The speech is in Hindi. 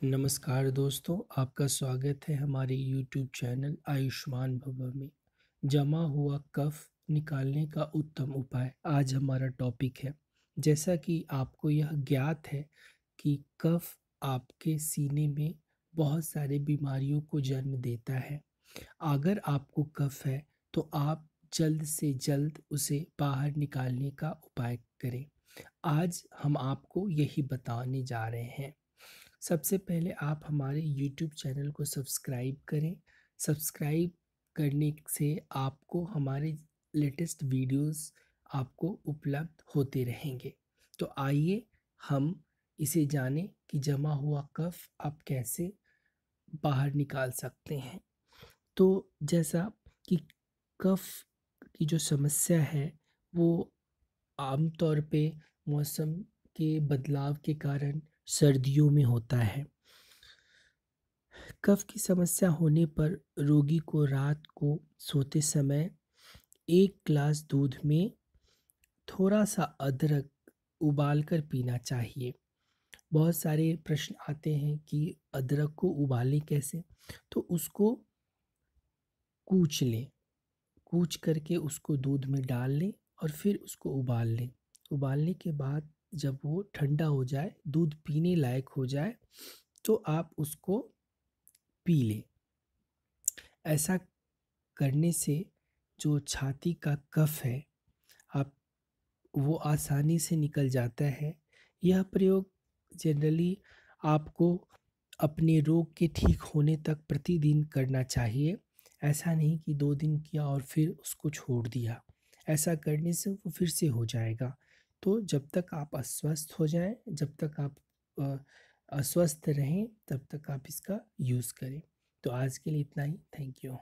नमस्कार दोस्तों, आपका स्वागत है हमारे YouTube चैनल आयुष्मान भव में। जमा हुआ कफ निकालने का उत्तम उपाय आज हमारा टॉपिक है। जैसा कि आपको यह ज्ञात है कि कफ आपके सीने में बहुत सारे बीमारियों को जन्म देता है। अगर आपको कफ है तो आप जल्द से जल्द उसे बाहर निकालने का उपाय करें। आज हम आपको यही बताने जा रहे हैं। सबसे पहले आप हमारे YouTube चैनल को सब्सक्राइब करें। सब्सक्राइब करने से आपको हमारे लेटेस्ट वीडियोस आपको उपलब्ध होते रहेंगे। तो आइए हम इसे जानें कि जमा हुआ कफ आप कैसे बाहर निकाल सकते हैं। तो जैसा कि कफ की जो समस्या है वो आमतौर पे मौसम के बदलाव के कारण सर्दियों में होता है। कफ की समस्या होने पर रोगी को रात को सोते समय 1 ग्लास दूध में थोड़ा सा अदरक उबालकर पीना चाहिए। बहुत सारे प्रश्न आते हैं कि अदरक को उबालें कैसे? तो उसको कूच लें, कूच करके उसको दूध में डाल लें और फिर उसको उबाल लें। उबालने के बाद जब वो ठंडा हो जाए, दूध पीने लायक हो जाए, तो आप उसको पी लें। ऐसा करने से जो छाती का कफ है आप वो आसानी से निकल जाता है। यह प्रयोग जनरली आपको अपने रोग के ठीक होने तक प्रतिदिन करना चाहिए। ऐसा नहीं कि 2 दिन किया और फिर उसको छोड़ दिया। ऐसा करने से वो फिर से हो जाएगा। तो जब तक आप अस्वस्थ हो जाएं, जब तक आप अ, अस्वस्थ रहें, तब तक आप इसका यूज़ करें। तो आज के लिए इतना ही। Thank you.